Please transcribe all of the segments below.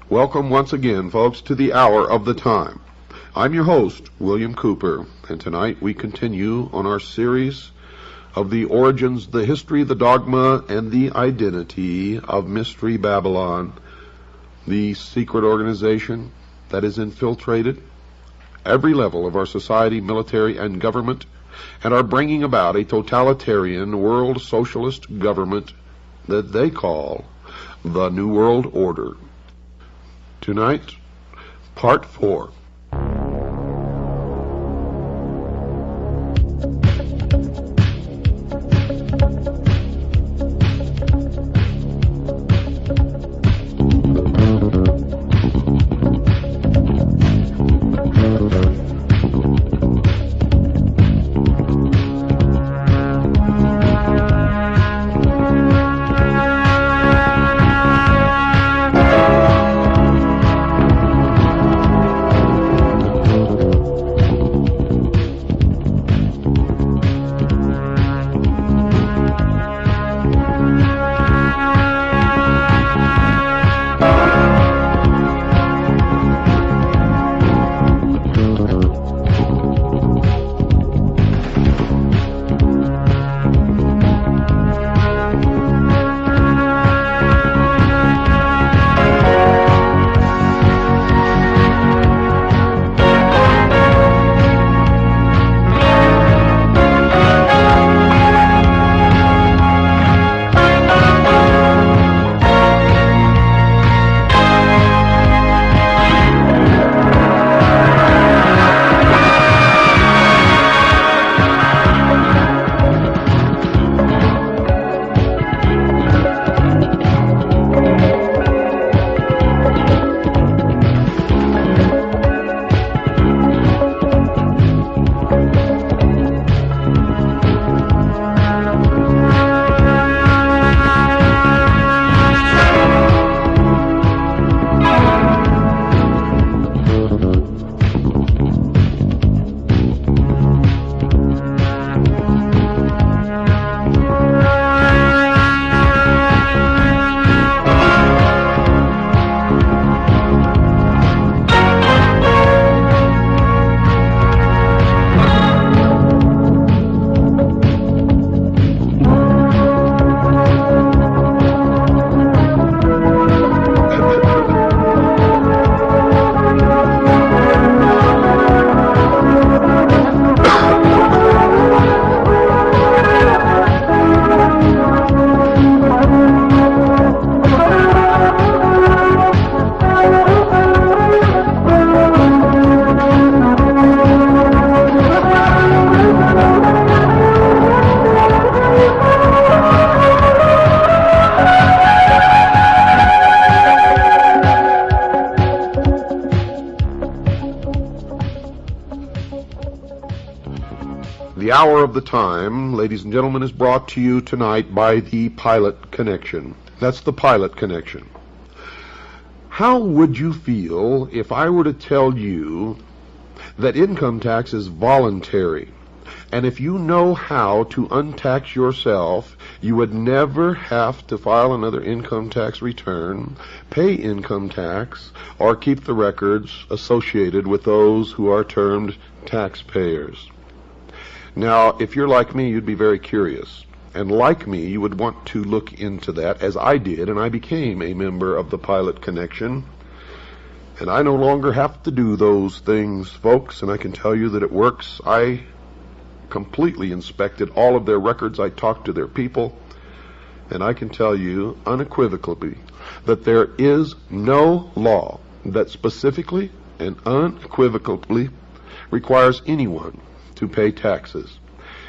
Welcome once again, folks, to the Hour of the Time. I'm your host, William Cooper, and tonight we continue on our series of the origins, the history, the dogma, and the identity of Mystery Babylon, the secret organization that has infiltrated every level of our society, military, and government, and are bringing about a totalitarian world socialist government that they call the New World Order. Tonight, Part 4. The Hour of the Time, ladies and gentlemen, is brought to you tonight by the Pilot Connection. That's the Pilot Connection. How would you feel if I were to tell you that income tax is voluntary, and if you know how to untax yourself, you would never have to file another income tax return, pay income tax, or keep the records associated with those who are termed taxpayers? Now, if you're like me, you'd be very curious. And like me, you would want to look into that, as I did, and I became a member of the Pilot Connection. And I no longer have to do those things, folks, and I can tell you that it works. I completely inspected all of their records. I talked to their people, and I can tell you unequivocally that there is no law that specifically and unequivocally requires anyone to pay taxes.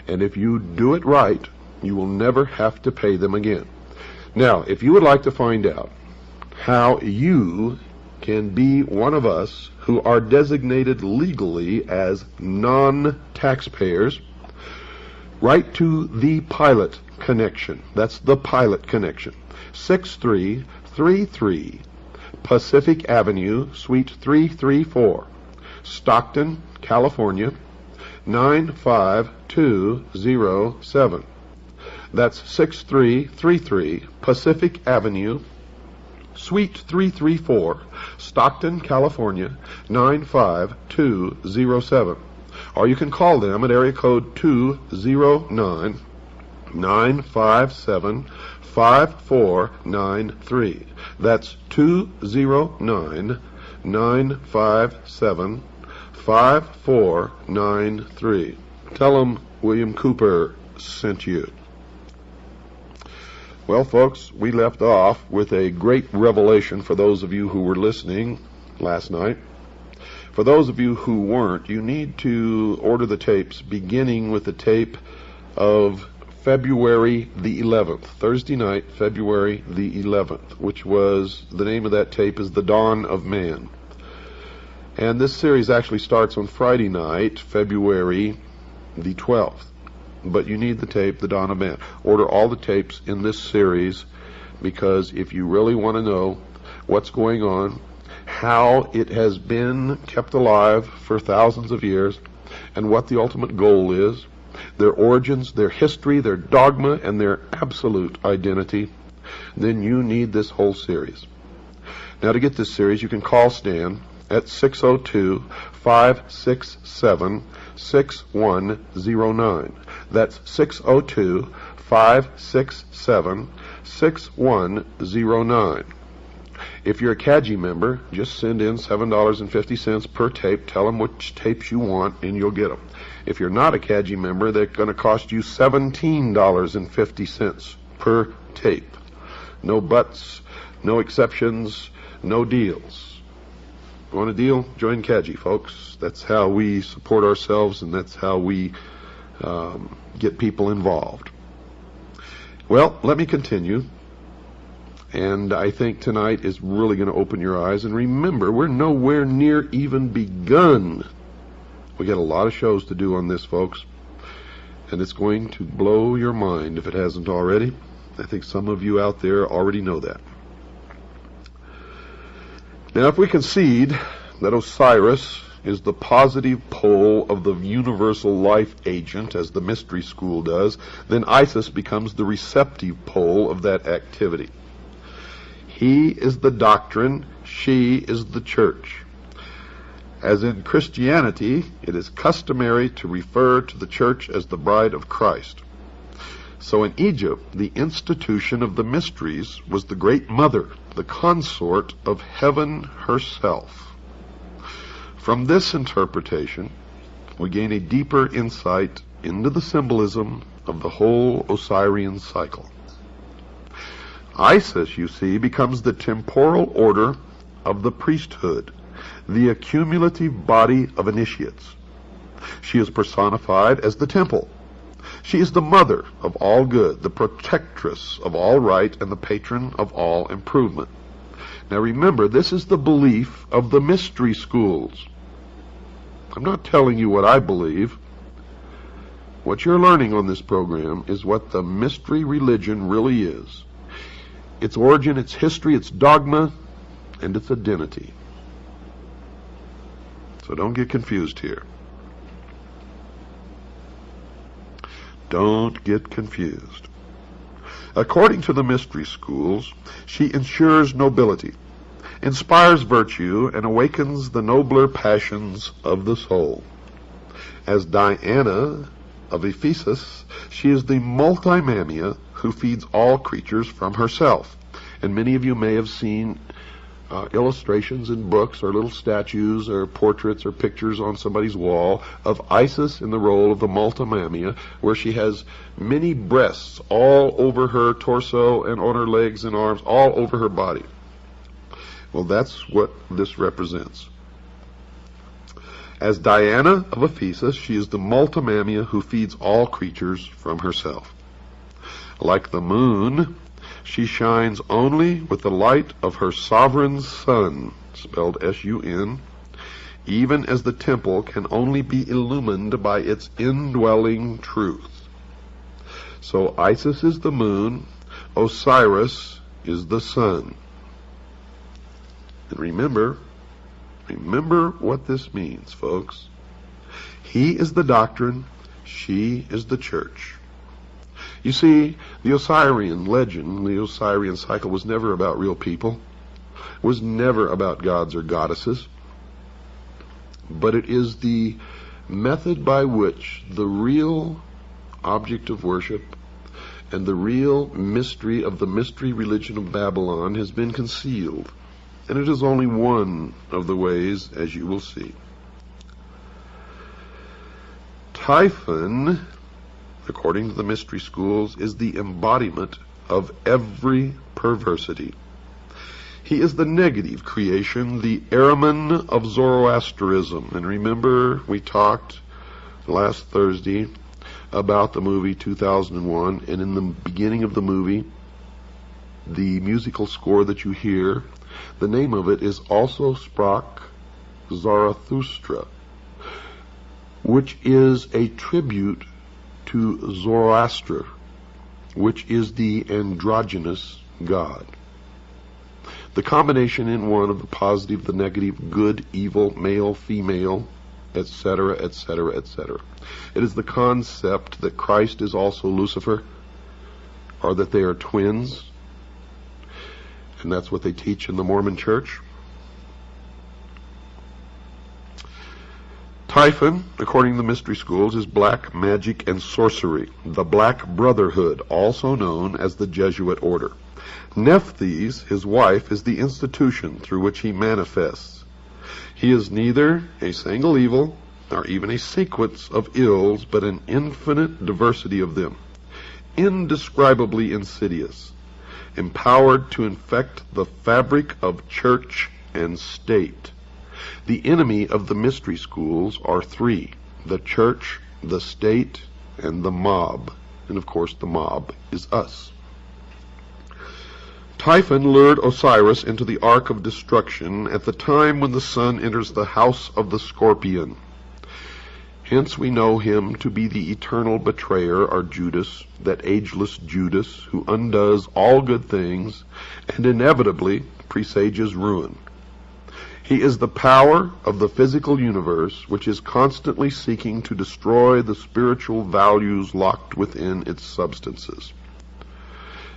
And if you do it right, you will never have to pay them again. Now, if you would like to find out how you can be one of us who are designated legally as non-taxpayers, write to the Pilot Connection. That's the Pilot Connection. 6333 Pacific Avenue, Suite 334, Stockton, California, 95207. That's 6333 Pacific Avenue, Suite 334, Stockton, California, 95207. Or you can call them at area code 209-957-5493. That's 209-957-5493. Tell them William Cooper sent you. Well, folks, we left off with a great revelation for those of you who were listening last night. For those of you who weren't, you need to order the tapes, beginning with the tape of February the 11th, Thursday night, February the 11th, which was, the name of that tape is The Dawn of Man. And this series actually starts on Friday night, February the 12th. But you need the tape, The Dawn of Man. Order all the tapes in this series, because if you really want to know what's going on, how it has been kept alive for thousands of years, and what the ultimate goal is, their origins, their history, their dogma, and their absolute identity, then you need this whole series. Now, to get this series, you can call Stan at 602-567-6109. That's 602-567-6109. If you're a CAGI member, just send in $7.50 per tape. Tell them which tapes you want, and you'll get them. If you're not a CAGI member, they're going to cost you $17.50 per tape. No buts, no exceptions, no deals. Want a deal? Join CAGI, folks. That's how we support ourselves, and that's how we get people involved. Well, let me continue. And I think tonight is really going to open your eyes. And remember, we're nowhere near even begun. We got a lot of shows to do on this, folks. And it's going to blow your mind if it hasn't already. I think some of you out there already know that. Now, if we concede that Osiris is the positive pole of the universal life agent, as the mystery school does, then Isis becomes the receptive pole of that activity. He is the doctrine, she is the church. As in Christianity, it is customary to refer to the church as the bride of Christ. So in Egypt, the institution of the mysteries was the great mother, the consort of heaven herself. From this interpretation, we gain a deeper insight into the symbolism of the whole Osirian cycle. Isis, you see, becomes the temporal order of the priesthood, the accumulative body of initiates. She is personified as the temple. She is the mother of all good, the protectress of all right, and the patron of all improvement. Now remember, this is the belief of the mystery schools. I'm not telling you what I believe. What you're learning on this program is what the mystery religion really is. Its origin, its history, its dogma, and its identity. So don't get confused here. Don't get confused. According to the mystery schools, she ensures nobility, inspires virtue, and awakens the nobler passions of the soul. As Diana of Ephesus, she is the multimamia who feeds all creatures from herself. And many of you may have seen illustrations in books or little statues or portraits or pictures on somebody's wall of Isis in the role of the multimamia, where she has many breasts all over her torso and on her legs and arms, all over her body. Well, that's what this represents. As Diana of Ephesus, she is the multimamia who feeds all creatures from herself. Like the moon, she shines only with the light of her sovereign sun, spelled S-U-N, even as the temple can only be illumined by its indwelling truth. So Isis is the moon, Osiris is the sun. And remember what this means, folks. He is the doctrine, she is the church. You see, the Osirian legend, the Osirian cycle was never about real people. was never about gods or goddesses, but it is the method by which the real object of worship and the real mystery of the mystery religion of Babylon has been concealed. And it is only one of the ways, as you will see. Typhon, according to the mystery schools, is the embodiment of every perversity. He is the negative creation, the Ahriman of Zoroastrianism. And remember, we talked last Thursday about the movie 2001, and in the beginning of the movie, the musical score that you hear, the name of it is Also Sprach Zarathustra, which is a tribute to Zoroaster, which is the androgynous god. The combination in one of the positive, the negative, good, evil, male, female, etc., etc., etc. It is the concept that Christ is also Lucifer, or that they are twins, and that's what they teach in the Mormon Church. Typhon, according to the mystery schools, is black magic and sorcery, the Black Brotherhood, also known as the Jesuit Order. Nephthys, his wife, is the institution through which he manifests. He is neither a single evil, nor even a sequence of ills, but an infinite diversity of them, indescribably insidious, empowered to infect the fabric of church and state. The enemy of the mystery schools are three: the church, the state, and the mob. And of course the mob is us. Typhon lured Osiris into the ark of destruction at the time when the sun enters the house of the scorpion. Hence we know him to be the eternal betrayer, or Judas, that ageless Judas who undoes all good things and inevitably presages ruin. He is the power of the physical universe, which is constantly seeking to destroy the spiritual values locked within its substances.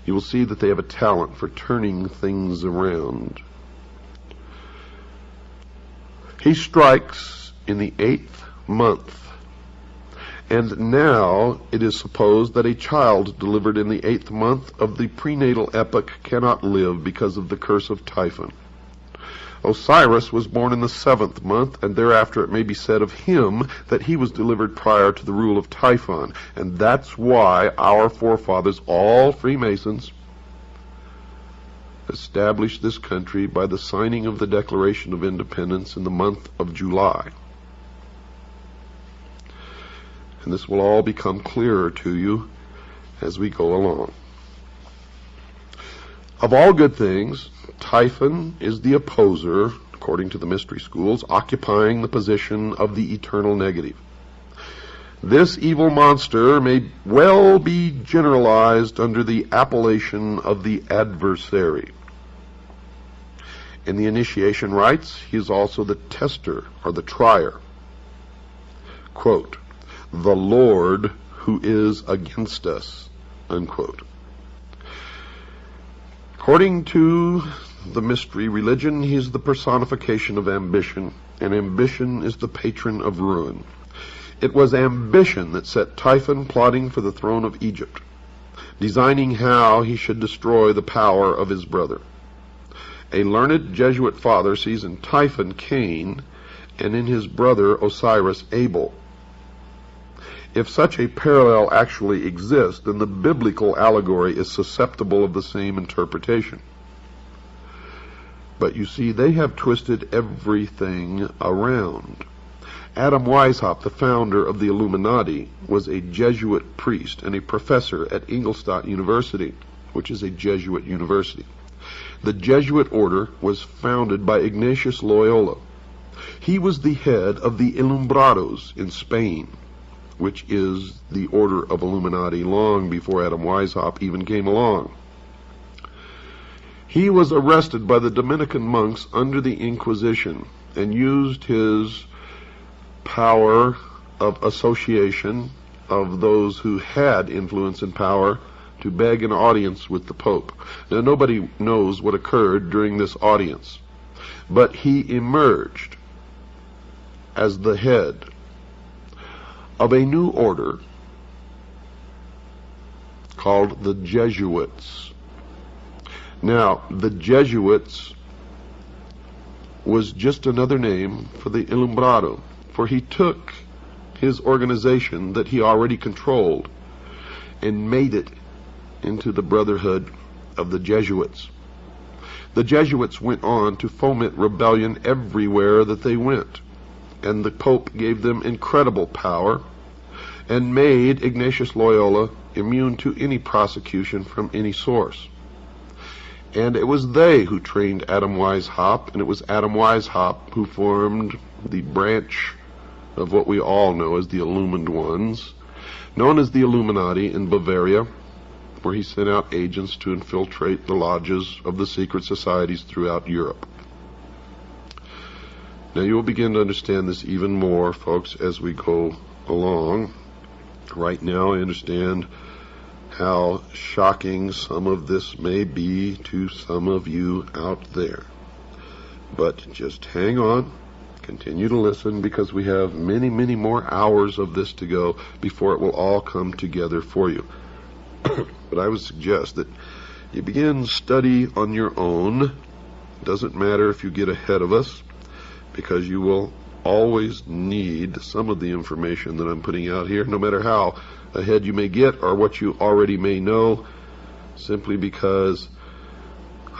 You will see that they have a talent for turning things around. He strikes in the 8th month, and now it is supposed that a child delivered in the 8th month of the prenatal epoch cannot live because of the curse of Typhon. Osiris was born in the 7th month, and thereafter it may be said of him that he was delivered prior to the rule of Typhon. And that's why our forefathers, all Freemasons, established this country by the signing of the Declaration of Independence in the month of July. And this will all become clearer to you as we go along. Of all good things, Typhon is the opposer, according to the mystery schools, occupying the position of the eternal negative. This evil monster may well be generalized under the appellation of the adversary. In the initiation rites, he is also the tester, or the trier. Quote, "The Lord who is against us," unquote. According to the mystery religion, he is the personification of ambition, and ambition is the patron of ruin. It was ambition that set Typhon plotting for the throne of Egypt, designing how he should destroy the power of his brother. A learned Jesuit father sees in Typhon Cain, and in his brother Osiris Abel. If such a parallel actually exists, then the biblical allegory is susceptible of the same interpretation. But you see, they have twisted everything around. Adam Weishaupt, the founder of the Illuminati, was a Jesuit priest and a professor at Ingolstadt University, which is a Jesuit university. The Jesuit order was founded by Ignatius Loyola. He was the head of the Ilumbrados in Spain, which is the order of Illuminati long before Adam Weishaupt even came along. He was arrested by the Dominican monks under the Inquisition and used his power of association of those who had influence and power to beg an audience with the Pope. Now, nobody knows what occurred during this audience, but he emerged as the head of a new order called the Jesuits. Now, the Jesuits was just another name for the Illuminati, for he took his organization that he already controlled and made it into the Brotherhood of the Jesuits. The Jesuits went on to foment rebellion everywhere that they went, and the Pope gave them incredible power and made Ignatius Loyola immune to any prosecution from any source. And it was they who trained Adam Weishaupt, and it was Adam Weishaupt who formed the branch of what we all know as the Illumined Ones, known as the Illuminati in Bavaria, where he sent out agents to infiltrate the lodges of the secret societies throughout Europe. Now you will begin to understand this even more, folks, as we go along. Right now I understand how shocking some of this may be to some of you out there. But just hang on, continue to listen, because we have many, many more hours of this to go before it will all come together for you. But I would suggest that you begin study on your own. It doesn't matter if you get ahead of us, because you will always need some of the information that I'm putting out here, no matter how ahead you may get or what you already may know, simply because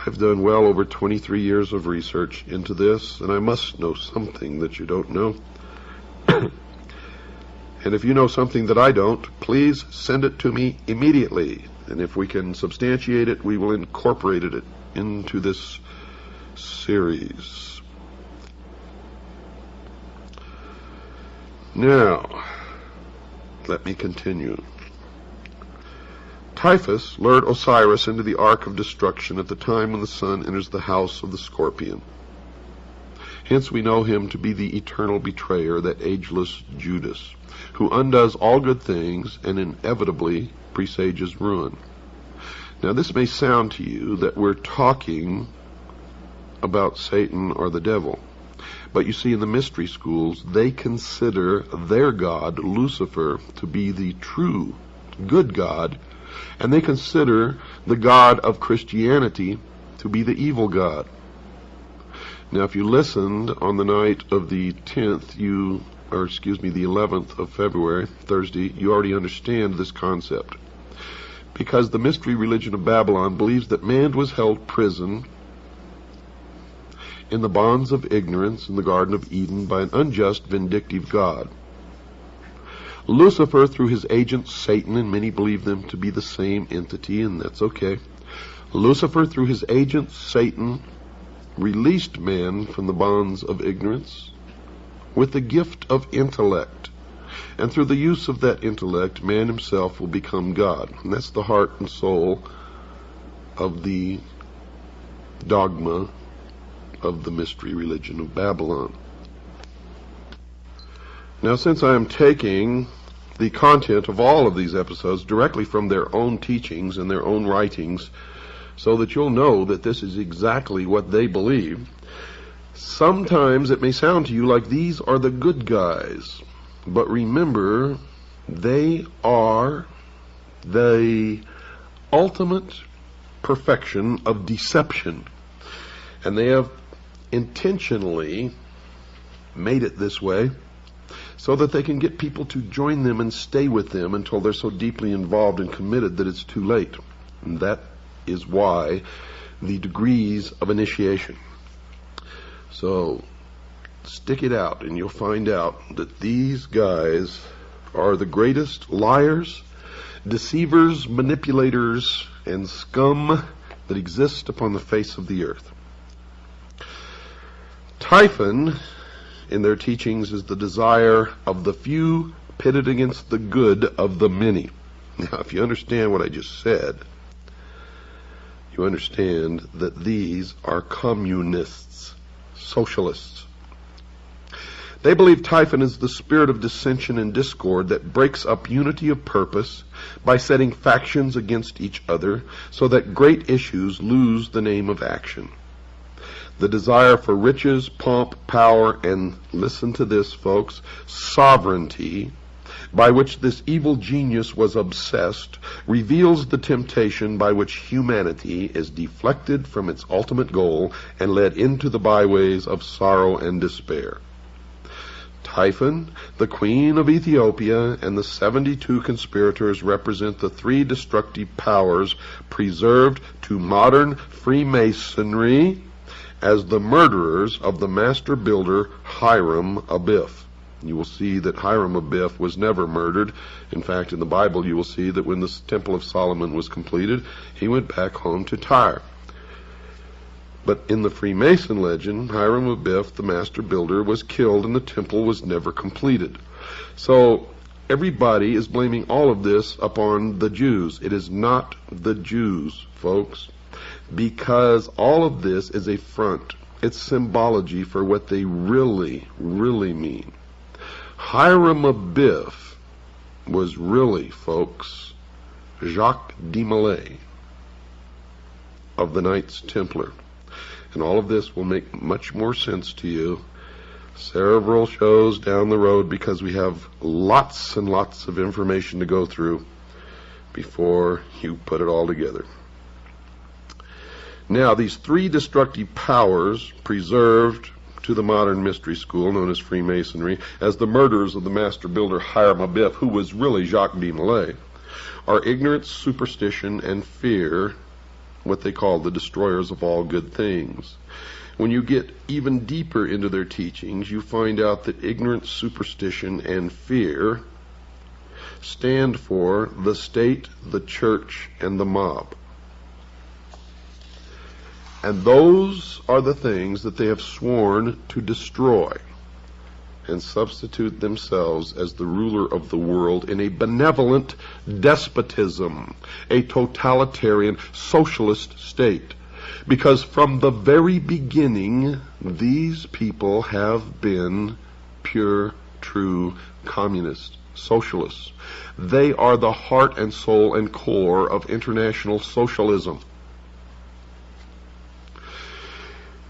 I've done well over 23 years of research into this, and I must know something that you don't know. And if you know something that I don't, please send it to me immediately. And if we can substantiate it, we will incorporate it into this series. Now, let me continue. Typhus lured Osiris into the Ark of Destruction at the time when the sun enters the house of the Scorpion. Hence we know him to be the eternal betrayer, that ageless Judas, who undoes all good things and inevitably presages ruin. Now this may sound to you that we're talking about Satan or the devil. But you see, in the mystery schools, they consider their god, Lucifer, to be the true good god, and they consider the God of Christianity to be the evil God. Now, if you listened on the night of the 11th of February, Thursday, you already understand this concept. Because the mystery religion of Babylon believes that man was held prison in the bonds of ignorance in the Garden of Eden by an unjust, vindictive God. Lucifer, through his agent Satan, and many believe them to be the same entity, and that's okay. Lucifer, through his agent Satan, released man from the bonds of ignorance with the gift of intellect. And through the use of that intellect, man himself will become God. And that's the heart and soul of the dogma of the mystery religion of Babylon. Now, since I am taking the content of all of these episodes directly from their own teachings and their own writings, so that you'll know that this is exactly what they believe, sometimes it may sound to you like these are the good guys. But remember, they are the ultimate perfection of deception. And they have intentionally made it this way so that they can get people to join them and stay with them until they're so deeply involved and committed that it's too late. And that is why the degrees of initiation. So stick it out and you'll find out that these guys are the greatest liars, deceivers, manipulators, and scum that exist upon the face of the earth. Typhon, in their teachings, is the desire of the few pitted against the good of the many. Now, if you understand what I just said, you understand that these are communists, socialists. They believe Typhon is the spirit of dissension and discord that breaks up unity of purpose by setting factions against each other so that great issues lose the name of action. The desire for riches, pomp, power, and, listen to this, folks, sovereignty, by which this evil genius was obsessed, reveals the temptation by which humanity is deflected from its ultimate goal and led into the byways of sorrow and despair. Typhon, the queen of Ethiopia, and the 72 conspirators represent the three destructive powers preserved to modern Freemasonry as the murderers of the master builder Hiram Abiff. You will see that Hiram Abiff was never murdered. In fact, in the Bible you will see that when the Temple of Solomon was completed, he went back home to Tyre. But in the Freemason legend, Hiram Abiff, the master builder, was killed and the temple was never completed. So everybody is blaming all of this upon the Jews. It is not the Jews, folks, because all of this is a front. It's symbology for what they really, really mean. Hiram Abiff was really, folks, Jacques de Molay of the Knights Templar. And all of this will make much more sense to you several shows down the road, because we have lots and lots of information to go through before you put it all together. Now, these three destructive powers preserved to the modern mystery school known as Freemasonry as the murderers of the master builder Hiram Abiff, who was really Jacques de Molay, are ignorance, superstition, and fear, what they call the destroyers of all good things. When you get even deeper into their teachings, you find out that ignorance, superstition, and fear stand for the state, the church, and the mob. And those are the things that they have sworn to destroy and substitute themselves as the ruler of the world in a benevolent despotism, a totalitarian socialist state. Because from the very beginning, these people have been pure, true communists, socialists. They are the heart and soul and core of international socialism.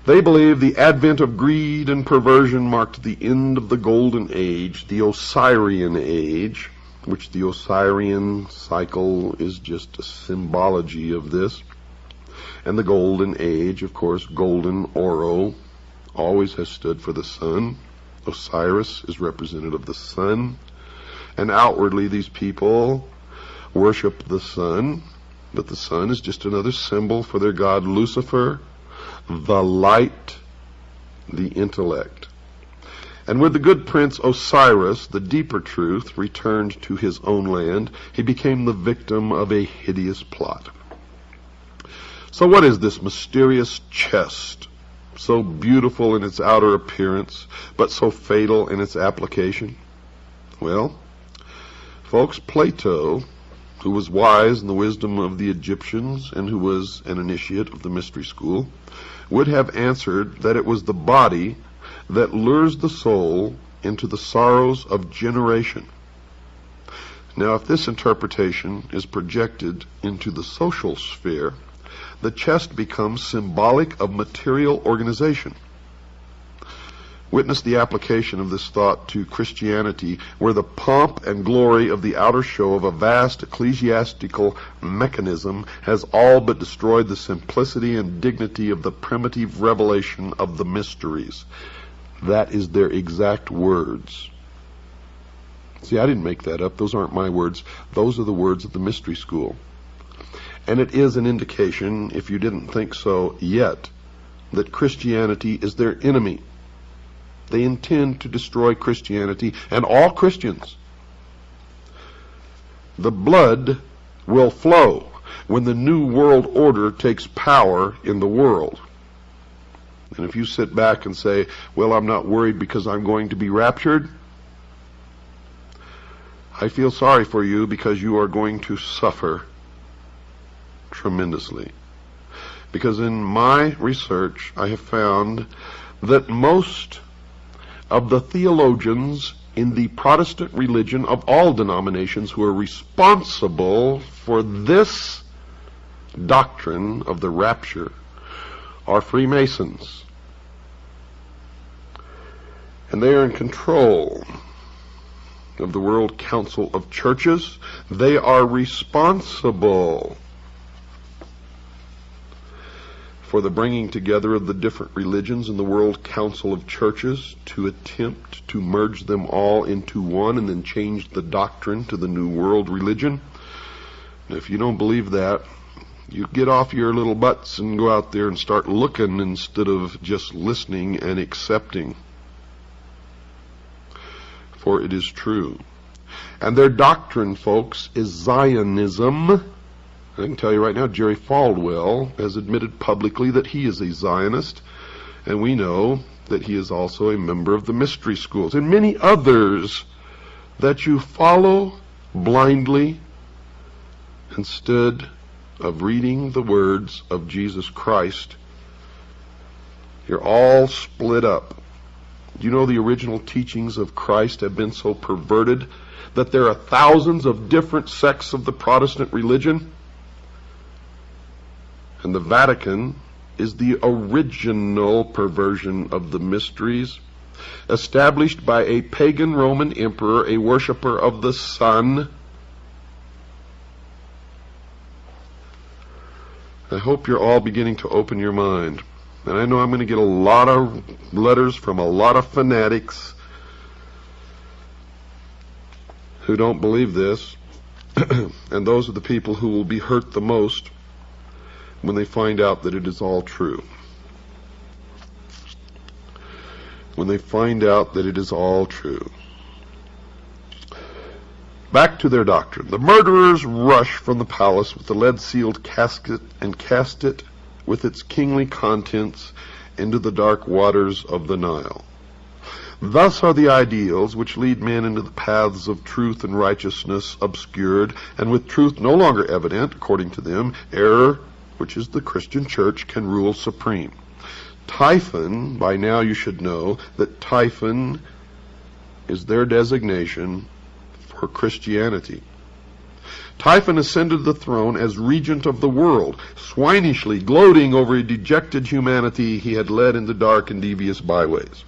They believe the advent of greed and perversion marked the end of the Golden Age, the Osirian Age, which the Osirian cycle is just a symbology of this. And the Golden Age, of course, golden, oro, always has stood for the sun. Osiris is representative of the sun. And outwardly these people worship the sun, but the sun is just another symbol for their god Lucifer, the light, the intellect. And with the good prince Osiris, the deeper truth, returned to his own land, he became the victim of a hideous plot. So what is this mysterious chest, so beautiful in its outer appearance, but so fatal in its application? Well, folks, Plato, who was wise in the wisdom of the Egyptians and who was an initiate of the mystery school, would have answered that it was the body that lures the soul into the sorrows of generation. Now, if this interpretation is projected into the social sphere, the chest becomes symbolic of material organization. Witness the application of this thought to Christianity, where the pomp and glory of the outer show of a vast ecclesiastical mechanism has all but destroyed the simplicity and dignity of the primitive revelation of the mysteries. That is their exact words. See, I didn't make that up. Those aren't my words. Those are the words of the mystery school. And it is an indication, if you didn't think so yet, that Christianity is their enemy. They intend to destroy Christianity and all Christians. The blood will flow when the new world order takes power in the world. And if you sit back and say, well, I'm not worried because I'm going to be raptured, I feel sorry for you, because you are going to suffer tremendously. Because in my research, I have found that most of the theologians in the Protestant religion of all denominations who are responsible for this doctrine of the rapture are Freemasons. And they are in control of the World Council of Churches. They are responsible for the bringing together of the different religions in the World Council of Churches to attempt to merge them all into one and then change the doctrine to the New World Religion. And if you don't believe that, you get off your little butts and go out there and start looking instead of just listening and accepting. For it is true. And their doctrine, folks, is Zionism. I can tell you right now, Jerry Falwell has admitted publicly that he is a Zionist, and we know that he is also a member of the mystery schools, and many others that you follow blindly instead of reading the words of Jesus Christ. You're all split up. Do you know the original teachings of Christ have been so perverted that there are thousands of different sects of the Protestant religion? And the Vatican is the original perversion of the mysteries, established by a pagan Roman emperor, a worshiper of the sun. I hope you're all beginning to open your mind. And I know I'm going to get a lot of letters from a lot of fanatics who don't believe this. And those are the people who will be hurt the most when they find out that it is all true. When they find out that it is all true. Back to their doctrine. The murderers rush from the palace with the lead-sealed casket and cast it with its kingly contents into the dark waters of the Nile. Thus are the ideals which lead men into the paths of truth and righteousness obscured, and with truth no longer evident, according to them, error, which is the Christian church, can rule supreme. Typhon, by now you should know that Typhon is their designation for Christianity. Typhon ascended the throne as regent of the world, swinishly gloating over a dejected humanity he had led into dark and devious byways.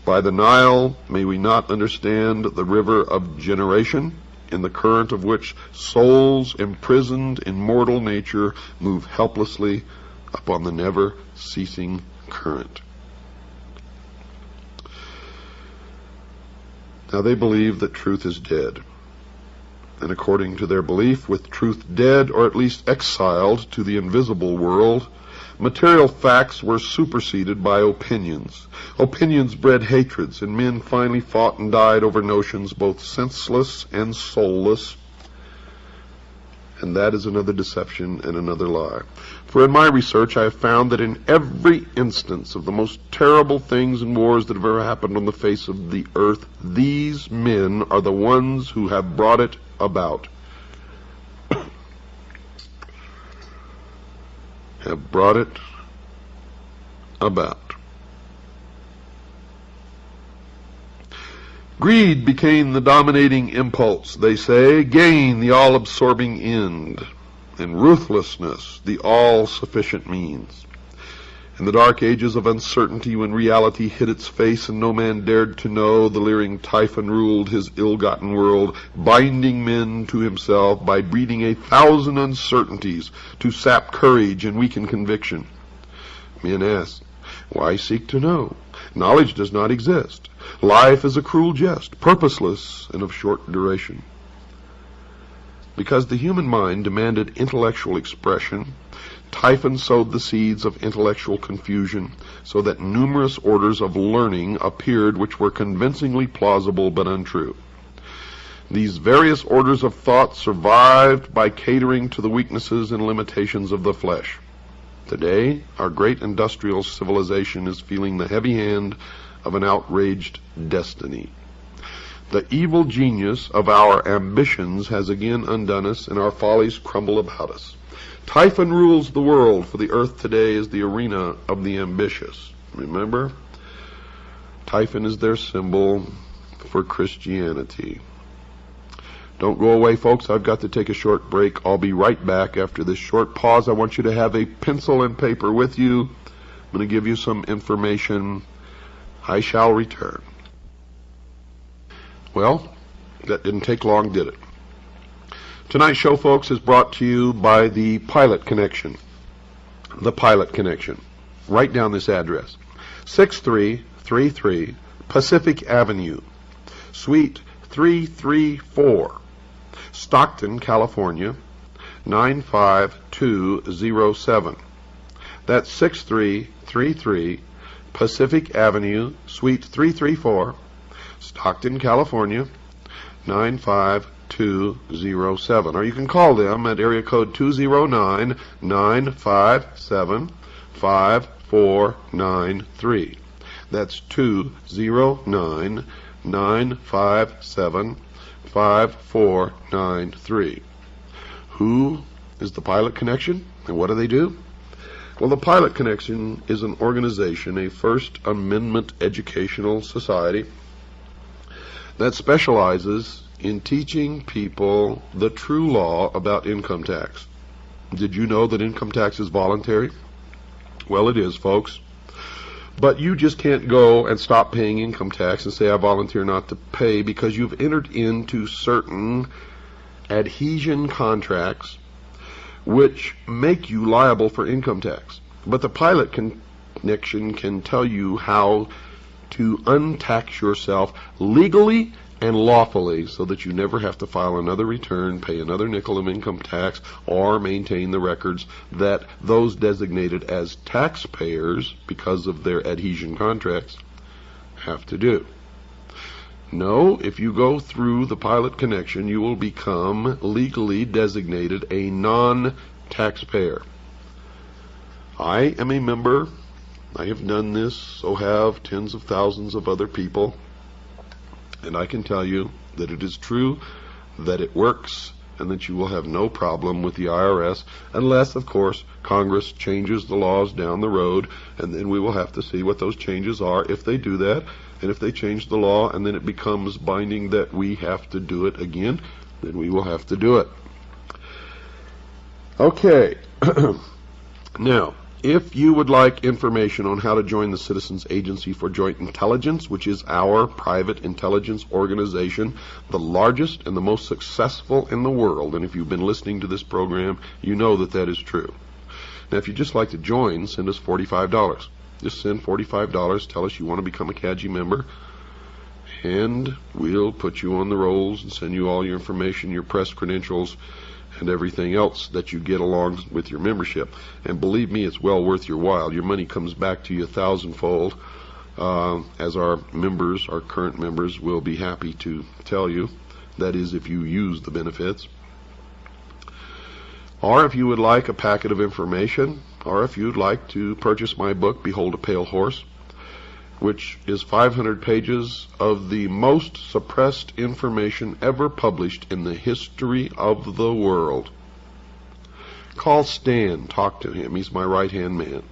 By the Nile may we not understand the river of generation, in the current of which souls imprisoned in mortal nature move helplessly upon the never-ceasing current. Now they believe that truth is dead. And according to their belief, with truth dead, or at least exiled to the invisible world, material facts were superseded by opinions. Opinions bred hatreds, and men finally fought and died over notions both senseless and soulless. And that is another deception and another lie. For in my research I have found that in every instance of the most terrible things and wars that have ever happened on the face of the earth, these men are the ones who have brought it about. Have brought it about. Greed became the dominating impulse, they say, gain the all-absorbing end, and ruthlessness the all-sufficient means. In the dark ages of uncertainty, when reality hid its face and no man dared to know, the leering Typhon ruled his ill-gotten world, binding men to himself by breeding 1,000 uncertainties to sap courage and weaken conviction. Men ask, why seek to know? Knowledge does not exist. Life is a cruel jest, purposeless and of short duration. Because the human mind demanded intellectual expression, Typhon sowed the seeds of intellectual confusion, so that numerous orders of learning appeared which were convincingly plausible but untrue. These various orders of thought survived by catering to the weaknesses and limitations of the flesh. Today, our great industrial civilization is feeling the heavy hand of an outraged destiny. The evil genius of our ambitions has again undone us, and our follies crumble about us. Typhon rules the world, for the earth today is the arena of the ambitious. Remember? hyphen is their symbol for Christianity. Don't go away, folks. I've got to take a short break. I'll be right back after this short pause. I want you to have a pencil and paper with you. I'm going to give you some information. I shall return. Well, that didn't take long, did it? Tonight's show, folks, is brought to you by the Pilot Connection. The Pilot Connection. Write down this address. 6333 Pacific Avenue, Suite 334, Stockton, California, 95207. That's 6333 Pacific Avenue, Suite 334, Stockton, California, 95207. Or you can call them at area code 209-957-5493. That's 209-957-5493. Who is the Pilot Connection, and what do they do? Well, the Pilot Connection is an organization, a First Amendment educational society that specializes in teaching people the true law about income tax. Did you know that income tax is voluntary? Well, it is, folks. But you just can't go and stop paying income tax and say, I volunteer not to pay, because you've entered into certain adhesion contracts which make you liable for income tax. But the Pilot Connection can tell you how to untax yourself legally and lawfully so that you never have to file another return, pay another nickel of income tax, or maintain the records that those designated as taxpayers because of their adhesion contracts have to do. No, if you go through the Pilot Connection, you will become legally designated a non-taxpayer. I am a member. I have done this, so have tens of thousands of other people. And I can tell you that it is true, that it works, and that you will have no problem with the IRS, unless, of course, Congress changes the laws down the road, and then we will have to see what those changes are if they do that. And if they change the law and then it becomes binding that we have to do it again, then we will have to do it. Okay. Now, if you would like information on how to join the Citizens Agency for Joint Intelligence, which is our private intelligence organization, the largest and the most successful in the world, and if you've been listening to this program, you know that that is true. Now, if you'd just like to join, send us $45. Just send $45, tell us you want to become a CAGI member, and we'll put you on the rolls and send you all your information, your press credentials, and everything else that you get along with your membership. And believe me, it's well worth your while. Your money comes back to you 1,000-fold, as our members, our current members, will be happy to tell you. That is, if you use the benefits. Or if you would like a packet of information, or if you'd like to purchase my book, Behold a Pale Horse, which is 500 pages of the most suppressed information ever published in the history of the world. Call Stan. Talk to him. He's my right-hand man.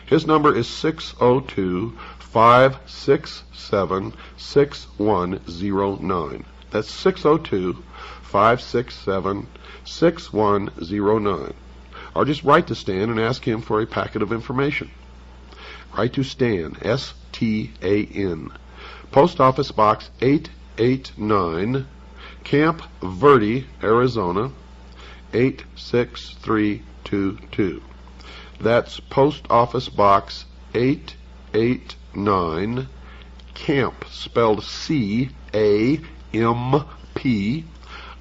His number is 602-567-6109. That's 602-567-6109. Or just write to Stan and ask him for a packet of information. Write to Stan, S-T-A-N. Post Office Box 889, Camp Verde, Arizona, 86322. That's Post Office Box 889, Camp, spelled C-A-M-P,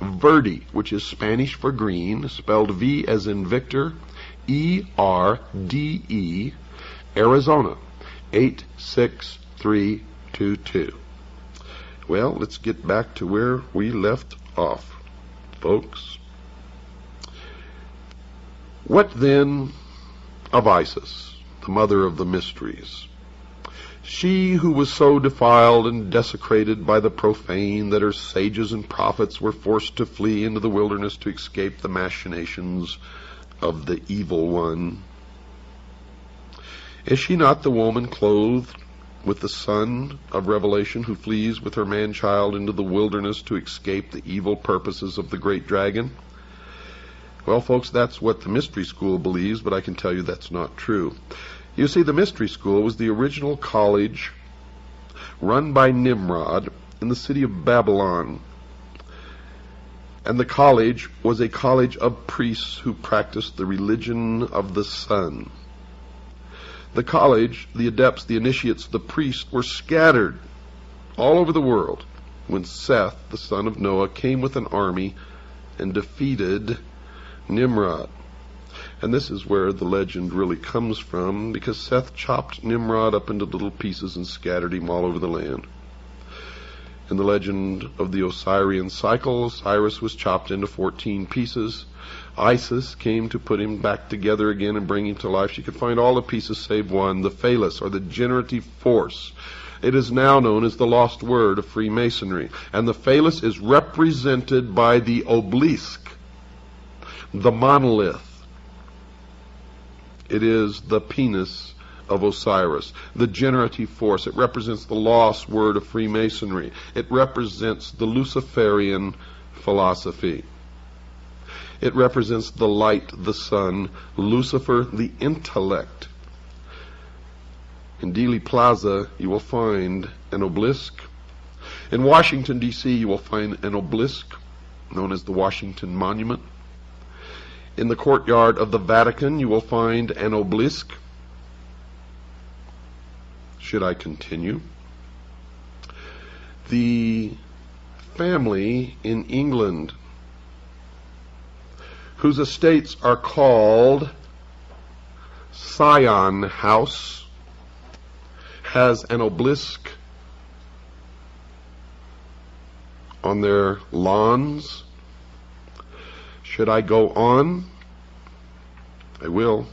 Verde, which is Spanish for green, spelled V as in Victor, E-R-D-E, Arizona, 86322. Well, let's get back to where we left off, folks. What then of Isis, the mother of the mysteries? She who was so defiled and desecrated by the profane that her sages and prophets were forced to flee into the wilderness to escape the machinations of the evil one. Is she not the woman clothed with the son of Revelation who flees with her man-child into the wilderness to escape the evil purposes of the great dragon? Well, folks, that's what the mystery school believes, but I can tell you that's not true. You see, the mystery school was the original college run by Nimrod in the city of Babylon. And the college was a college of priests who practiced the religion of the sun. The college, the adepts, the initiates, the priests were scattered all over the world when Seth, the son of Noah, came with an army and defeated Nimrod. And this is where the legend really comes from, because Seth chopped Nimrod up into little pieces and scattered him all over the land. In the legend of the Osirian cycle, Osiris was chopped into 14 pieces. Isis came to put him back together again and bring him to life. She could find all the pieces save one, the phallus, or the generative force. It is now known as the lost word of Freemasonry. And the phallus is represented by the obelisk, the monolith. It is the penis of Osiris, the generative force. It represents the lost word of Freemasonry. It represents the Luciferian philosophy. It represents the light, the sun, Lucifer, the intellect. In Dealey Plaza, you will find an obelisk. In Washington, D.C., you will find an obelisk known as the Washington Monument. In the courtyard of the Vatican, you will find an obelisk. Should I continue? The family in England, whose estates are called Scion House, has an obelisk on their lawns. Should I go on? I will.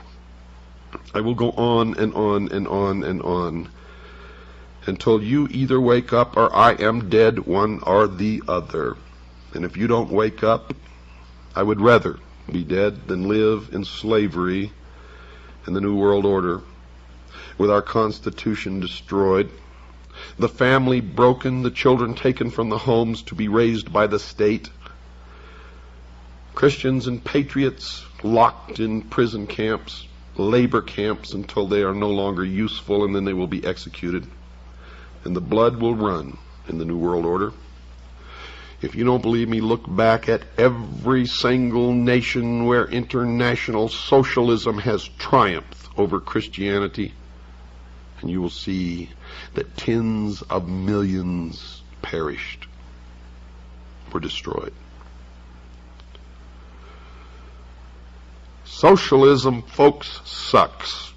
I will go on and on and on and on until you either wake up or I am dead, one or the other. And if you don't wake up, I would rather be dead than live in slavery in the New World Order, with our Constitution destroyed, the family broken, the children taken from the homes to be raised by the state, Christians and patriots locked in prison camps, labor camps, until they are no longer useful, and then they will be executed. And the blood will run in the New World Order. If you don't believe me, look back at every single nation where international socialism has triumphed over Christianity, and you will see that tens of millions perished, were destroyed. Socialism, folks, sucks.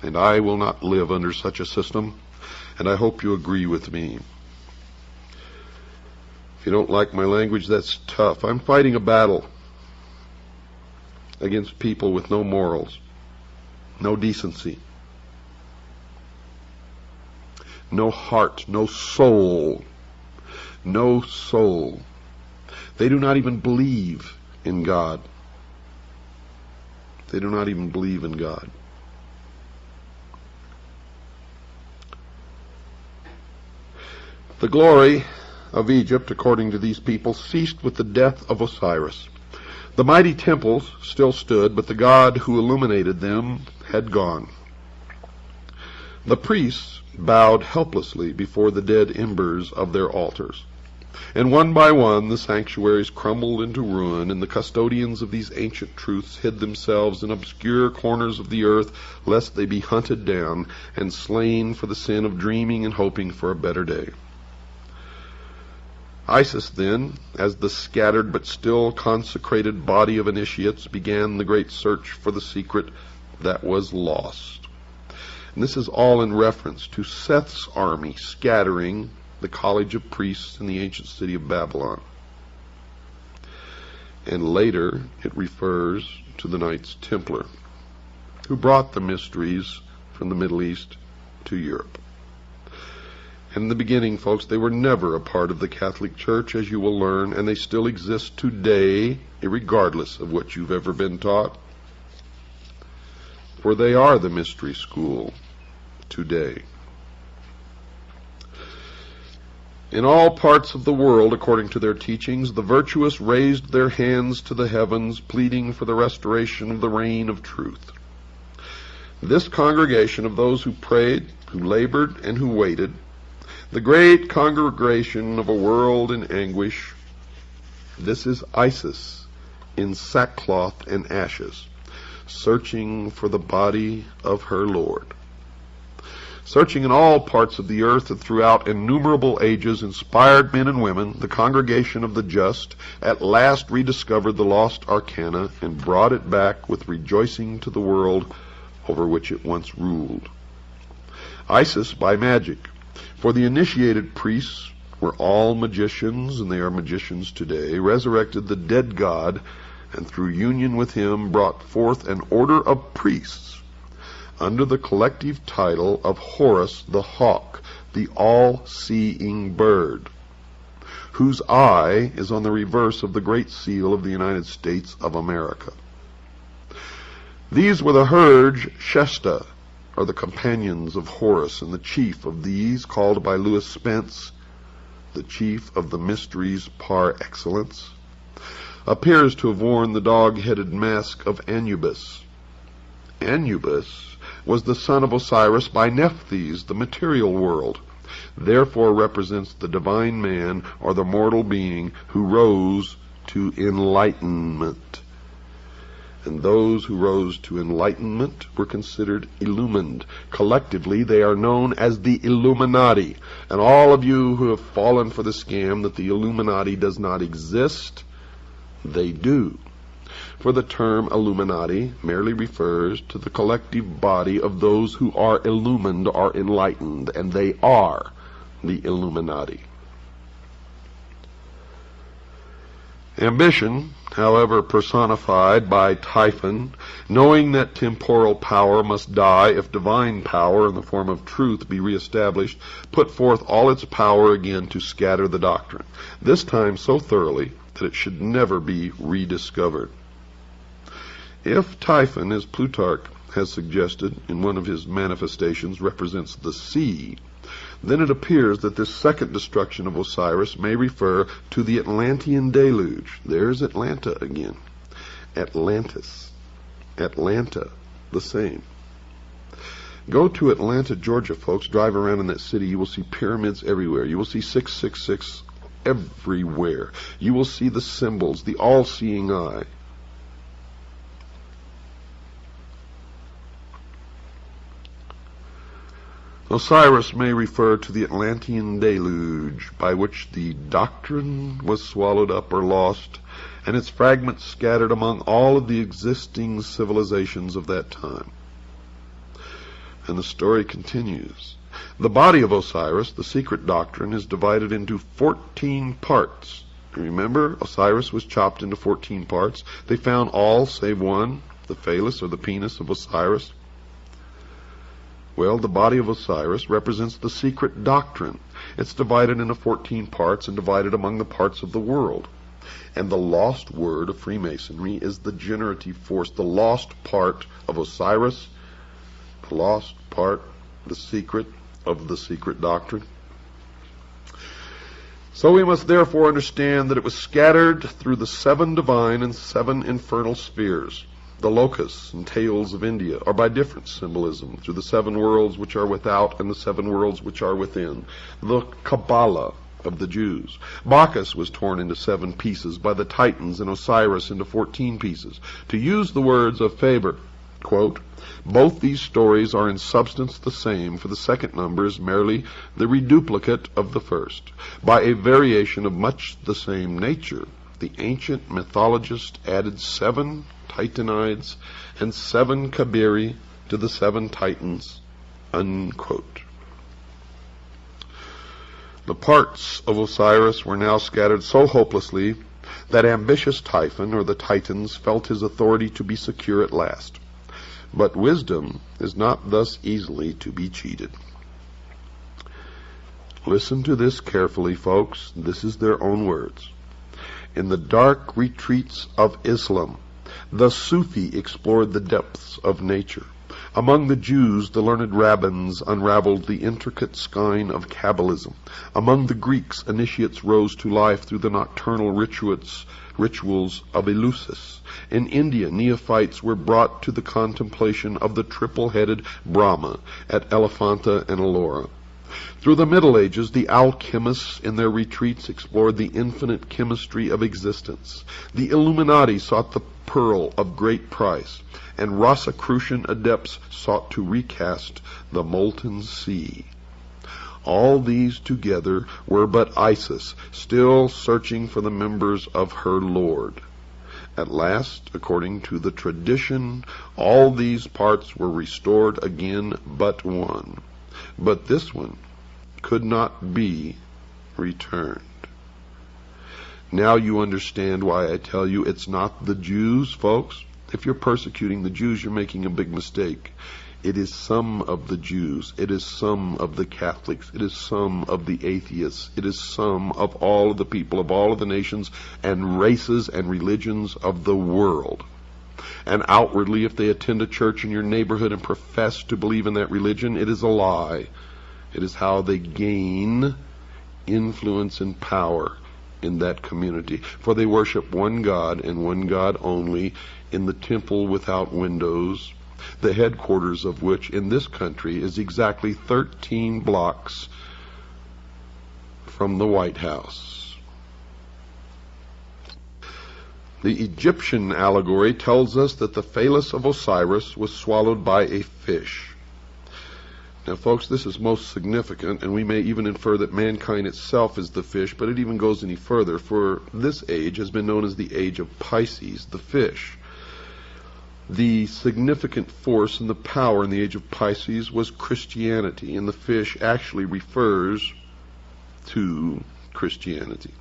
And I will not live under such a system, and I hope you agree with me. If you don't like my language, that's tough. I'm fighting a battle against people with no morals, no decency, no heart, no soul. No soul. They do not even believe in God. They do not even believe in God. The glory of Egypt, according to these people, ceased with the death of Osiris. The mighty temples still stood, but the God who illuminated them had gone. The priests bowed helplessly before the dead embers of their altars. And one by one the sanctuaries crumbled into ruin, and the custodians of these ancient truths hid themselves in obscure corners of the earth, lest they be hunted down and slain for the sin of dreaming and hoping for a better day. Isis then, as the scattered but still consecrated body of initiates, began the great search for the secret that was lost. And this is all in reference to Seth's army scattering the college of priests in the ancient city of Babylon. And later it refers to the Knights Templar, who brought the mysteries from the Middle East to Europe. And in the beginning, folks, they were never a part of the Catholic Church, as you will learn, and they still exist today, regardless of what you've ever been taught. For they are the mystery school today. In all parts of the world, according to their teachings, the virtuous raised their hands to the heavens, pleading for the restoration of the reign of truth. This congregation of those who prayed, who labored, and who waited, the great congregation of a world in anguish, this is Isis in sackcloth and ashes, searching for the body of her Lord. Searching in all parts of the earth and throughout innumerable ages, inspired men and women, the congregation of the just at last rediscovered the lost arcana and brought it back with rejoicing to the world over which it once ruled. Isis by magic, for the initiated priests were all magicians, and they are magicians today, resurrected the dead god, and through union with him brought forth an order of priests under the collective title of Horus the Hawk, the all-seeing bird, whose eye is on the reverse of the Great Seal of the United States of America. These were the Hurge Shesta, or the companions of Horus, and the chief of these, called by Lewis Spence the chief of the mysteries par excellence, appears to have worn the dog-headed mask of Anubis. Anubis was the son of Osiris by Nephthys, the material world, therefore represents the divine man or the mortal being who rose to enlightenment. And those who rose to enlightenment were considered illumined. Collectively, they are known as the Illuminati. And all of you who have fallen for the scam that the Illuminati does not exist, they do. For the term Illuminati merely refers to the collective body of those who are illumined or enlightened, and they are the Illuminati. Ambition, however, personified by Typhon, knowing that temporal power must die if divine power in the form of truth be reestablished, put forth all its power again to scatter the doctrine, this time so thoroughly that it should never be rediscovered. If Typhon, as Plutarch has suggested in one of his manifestations, represents the sea, then it appears that this second destruction of Osiris may refer to the Atlantean deluge. There's Atlanta again. Atlantis. Atlanta, the same. Go to Atlanta, Georgia, folks. Drive around in that city. You will see pyramids everywhere. You will see 666 everywhere. You will see the symbols, the all-seeing eye. Osiris may refer to the Atlantean deluge, by which the doctrine was swallowed up or lost, and its fragments scattered among all of the existing civilizations of that time. And the story continues. The body of Osiris, the secret doctrine, is divided into 14 parts. Remember, Osiris was chopped into 14 parts. They found all save one, the phallus or the penis of Osiris. Well, the body of Osiris represents the secret doctrine. It's divided into 14 parts and divided among the parts of the world. And the lost word of Freemasonry is the generative force, the lost part of Osiris, the lost part, the secret of the secret doctrine. So we must therefore understand that it was scattered through the 7 divine and 7 infernal spheres. The locusts and tails of India are by different symbolism through the 7 worlds which are without and the 7 worlds which are within. The Kabbalah of the Jews. Bacchus was torn into 7 pieces by the Titans and Osiris into 14 pieces. To use the words of Faber, quote, both these stories are in substance the same, for the second number is merely the reduplicate of the first. By a variation of much the same nature, the ancient mythologist added 7 Titanides and 7 Kabiri to the 7 Titans, unquote. The parts of Osiris were now scattered so hopelessly that ambitious Typhon, or the Titans, felt his authority to be secure at last. But wisdom is not thus easily to be cheated. Listen to this carefully, folks. This is their own words. In the dark retreats of Islam, the Sufi explored the depths of nature. Among the Jews, the learned rabbins unraveled the intricate skein of Kabbalism. Among the Greeks, initiates rose to life through the nocturnal rituals of Eleusis. In India, neophytes were brought to the contemplation of the triple-headed Brahma at Elephanta and Ellora. Through the Middle Ages, the alchemists in their retreats explored the infinite chemistry of existence. The Illuminati sought the pearl of great price, and Rosicrucian adepts sought to recast the molten sea. All these together were but Isis, still searching for the members of her Lord. At last, according to the tradition, all these parts were restored again but one. But this one could not be returned. Now you understand why I tell you it's not the Jews, folks. If you're persecuting the Jews, you're making a big mistake. It is some of the Jews. It is some of the Catholics. It is some of the atheists. It is some of all of the people of all of the nations and races and religions of the world. And outwardly, if they attend a church in your neighborhood and profess to believe in that religion, it is a lie. It is how they gain influence and power in that community. For they worship one God and one God only in the temple without windows, the headquarters of which in this country is exactly 13 blocks from the White House. The Egyptian allegory tells us that the phallus of Osiris was swallowed by a fish. Now, folks, this is most significant, and we may even infer that mankind itself is the fish, but it even goes any further, for this age has been known as the age of Pisces, the fish. The significant force and the power in the age of Pisces was Christianity, and the fish actually refers to Christianity.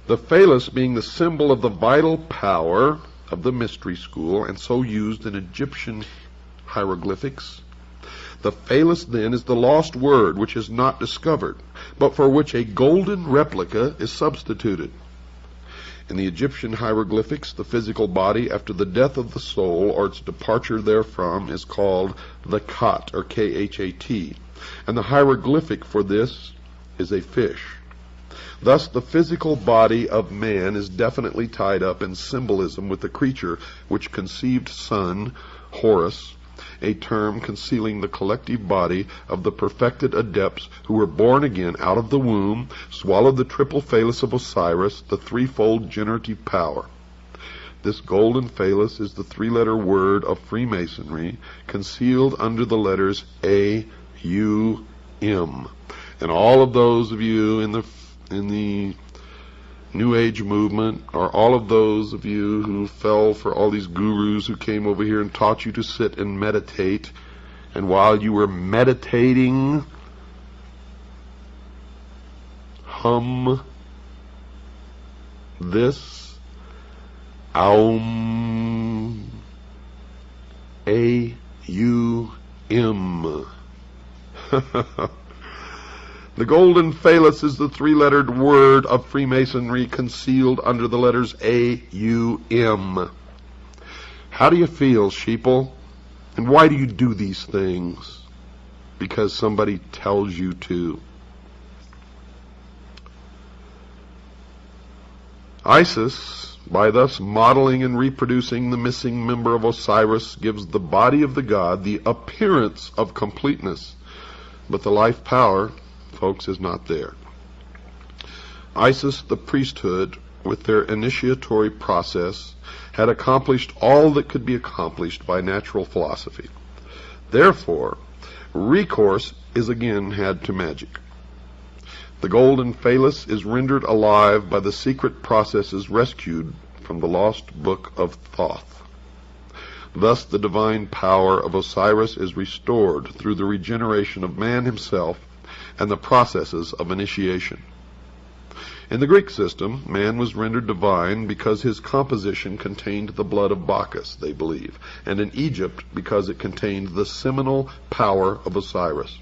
The phallus being the symbol of the vital power of the mystery school, and so used in Egyptian hieroglyphics. The phallus, then, is the lost word which is not discovered, but for which a golden replica is substituted. In the Egyptian hieroglyphics, the physical body after the death of the soul or its departure therefrom is called the Khat, or K-H-A-T, and the hieroglyphic for this is a fish. Thus, the physical body of man is definitely tied up in symbolism with the creature which conceived Sun, Horus, a term concealing the collective body of the perfected adepts who were born again out of the womb, swallowed the triple phallus of Osiris, the threefold generative power. This golden phallus is the three-letter word of Freemasonry, concealed under the letters A-U-M. And all of those of you in the New Age movement, or all of those of you who fell for all these gurus who came over here and taught you to sit and meditate, and while you were meditating, hum this Aum, A-U-M. The golden phallus is the three-lettered word of Freemasonry concealed under the letters A-U-M. How do you feel, sheeple? And why do you do these things? Because somebody tells you to. Isis, by thus modeling and reproducing the missing member of Osiris, gives the body of the god the appearance of completeness, but the life power, folks, is not there. Isis, the priesthood, with their initiatory process, had accomplished all that could be accomplished by natural philosophy. Therefore, recourse is again had to magic. The golden phallus is rendered alive by the secret processes rescued from the lost book of Thoth. Thus the divine power of Osiris is restored through the regeneration of man himself and the processes of initiation. In the Greek system, man was rendered divine because his composition contained the blood of Bacchus, they believe, and in Egypt because it contained the seminal power of Osiris.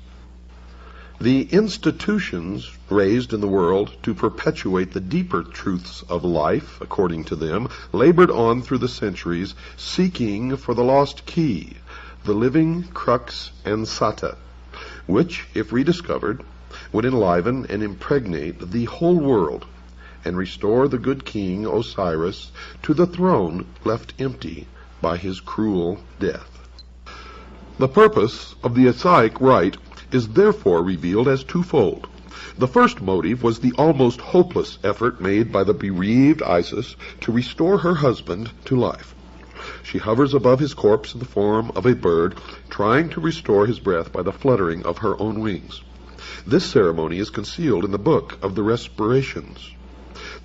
The institutions raised in the world to perpetuate the deeper truths of life, according to them, labored on through the centuries, seeking for the lost key, the living crux ansata, which, if rediscovered, would enliven and impregnate the whole world, and restore the good king Osiris to the throne left empty by his cruel death. The purpose of the Osiric rite is therefore revealed as twofold. The first motive was the almost hopeless effort made by the bereaved Isis to restore her husband to life. She hovers above his corpse in the form of a bird, trying to restore his breath by the fluttering of her own wings. This ceremony is concealed in the Book of the Respirations.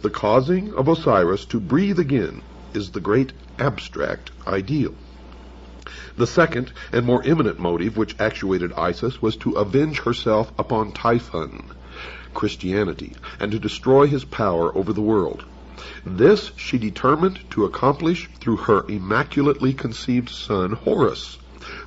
The causing of Osiris to breathe again is the great abstract ideal. The second and more imminent motive which actuated Isis was to avenge herself upon Typhon, Christianity, and to destroy his power over the world. This she determined to accomplish through her immaculately conceived son Horus,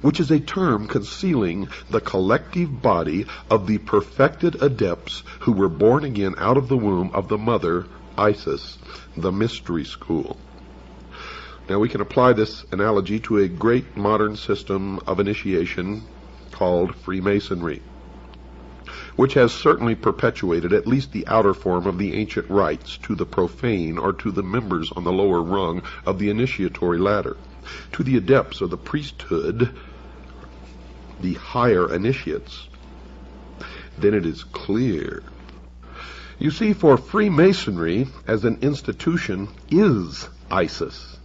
which is a term concealing the collective body of the perfected adepts who were born again out of the womb of the mother Isis, the mystery school. Now we can apply this analogy to a great modern system of initiation called Freemasonry, which has certainly perpetuated at least the outer form of the ancient rites to the profane or to the members on the lower rung of the initiatory ladder. To the adepts of the priesthood, the higher initiates, then it is clear. You see, for Freemasonry as an institution is Isis,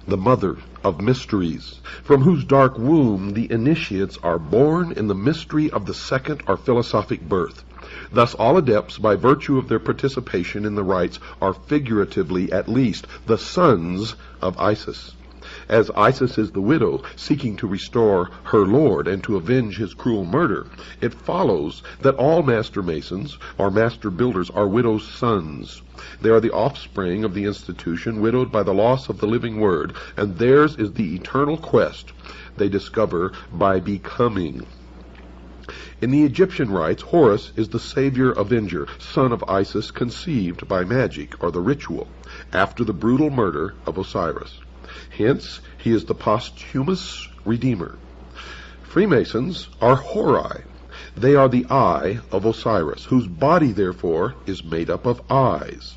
the mother of mysteries, from whose dark womb the initiates are born in the mystery of the second or philosophic birth. Thus all adepts, by virtue of their participation in the rites, are figuratively at least the sons of Isis. As Isis is the widow seeking to restore her lord and to avenge his cruel murder, it follows that all master masons or master builders are widows' sons. They are the offspring of the institution, widowed by the loss of the living word, and theirs is the eternal quest they discover by becoming. In the Egyptian rites, Horus is the savior avenger, son of Isis, conceived by magic or the ritual, after the brutal murder of Osiris. Hence, he is the posthumous redeemer. Freemasons are Hori. They are the eye of Osiris, whose body, therefore, is made up of eyes.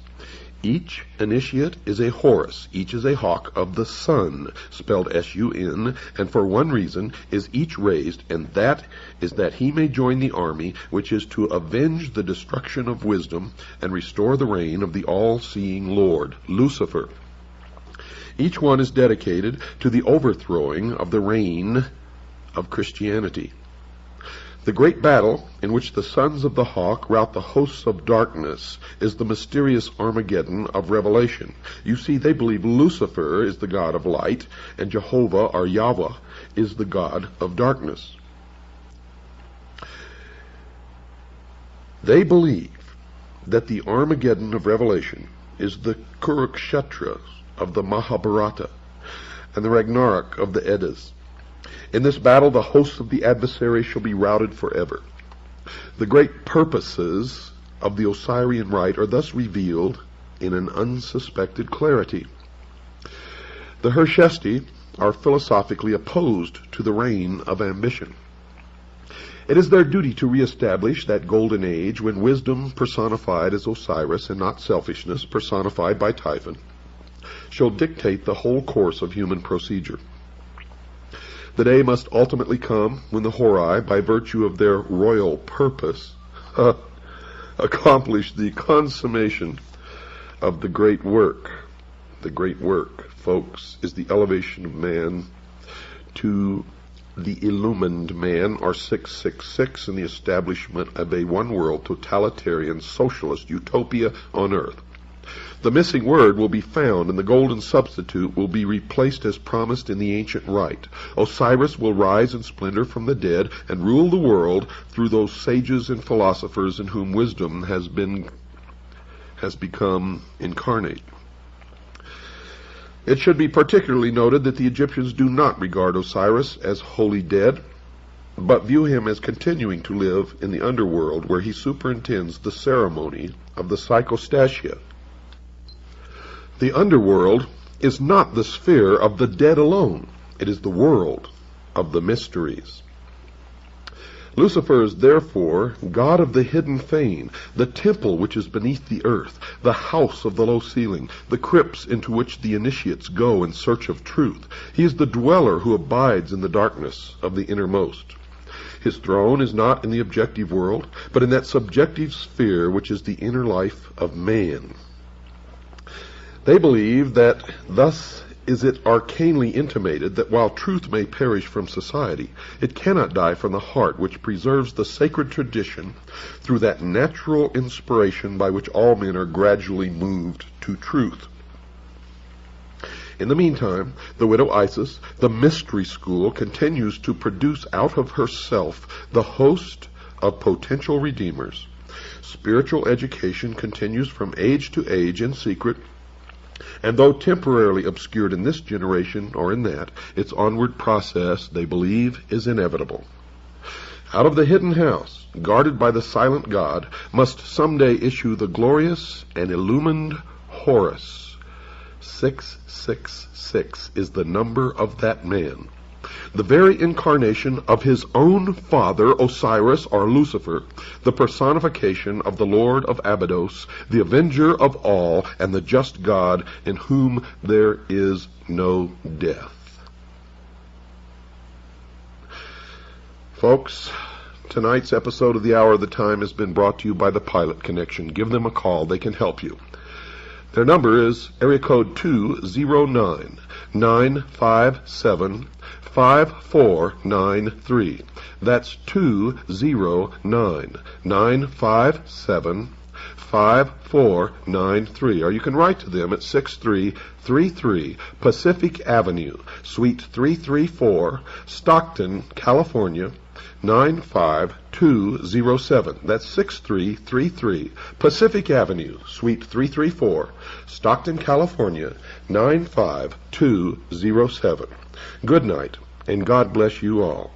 Each initiate is a Horus, each is a hawk of the sun, spelled S-U-N, and for one reason is each raised, and that is that he may join the army, which is to avenge the destruction of wisdom and restore the reign of the all-seeing Lord, Lucifer. Each one is dedicated to the overthrowing of the reign of Christianity. The great battle in which the sons of the hawk rout the hosts of darkness is the mysterious Armageddon of Revelation. You see, they believe Lucifer is the god of light, and Jehovah, or Yahweh, is the god of darkness. They believe that the Armageddon of Revelation is the Kurukshetra of the Mahabharata and the Ragnarok of the Eddas. In this battle, the hosts of the adversary shall be routed forever. The great purposes of the Osirian rite are thus revealed in an unsuspected clarity. The Hershesti are philosophically opposed to the reign of ambition. It is their duty to reestablish that golden age when wisdom personified as Osiris and not selfishness personified by Typhon shall dictate the whole course of human procedure. The day must ultimately come when the Hori, by virtue of their royal purpose, accomplish the consummation of the great work. The great work, folks, is the elevation of man to the illumined man, or 666, and the establishment of a one-world, totalitarian, socialist utopia on earth. The missing word will be found, and the golden substitute will be replaced as promised in the ancient rite. Osiris will rise in splendor from the dead and rule the world through those sages and philosophers in whom wisdom has become incarnate. It should be particularly noted that the Egyptians do not regard Osiris as wholly dead. but view him as continuing to live in the underworld where he superintends the ceremony of the psychostatia. The underworld is not the sphere of the dead alone. It is the world of the mysteries. Lucifer is therefore God of the hidden fane, the temple which is beneath the earth, the house of the low ceiling, the crypts into which the initiates go in search of truth. He is the dweller who abides in the darkness of the innermost. His throne is not in the objective world, but in that subjective sphere which is the inner life of man. They believe that thus is it arcanely intimated that while truth may perish from society, it cannot die from the heart which preserves the sacred tradition through that natural inspiration by which all men are gradually moved to truth. In the meantime, the widow Isis, the mystery school, continues to produce out of herself the host of potential redeemers. Spiritual education continues from age to age in secret, and though temporarily obscured in this generation or in that, its onward process, they believe, is inevitable. Out of the hidden house, guarded by the silent God, must someday issue the glorious and illumined Horus. 666 is the number of that man, the very incarnation of his own father, Osiris or Lucifer, the personification of the Lord of Abydos, the avenger of all, and the just God in whom there is no death. Folks, tonight's episode of The Hour of the Time has been brought to you by the Pilot Connection. Give them a call. They can help you. Their number is area code 209-957-5493. That's 209-957-5493. Or you can write to them at 6333 Pacific Avenue, Suite 334, Stockton, California, 95207. That's 6333 Pacific Avenue, Suite 334, Stockton, California, 95207. Good night, and God bless you all.